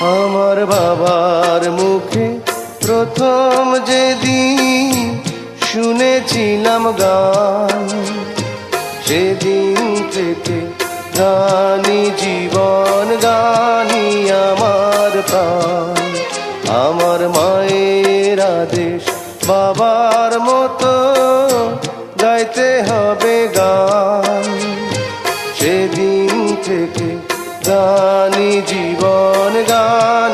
আমার বাবার মুখে প্রথম যেদিন শুনেছিলাম গান, সেদিন থেকে গানি জীবন, গানি আমার প্রাণ। আমার মায়ের আদেশ বাবার মতো গাইতে হবে গান, সেদিন থেকে গানি জীবন, গান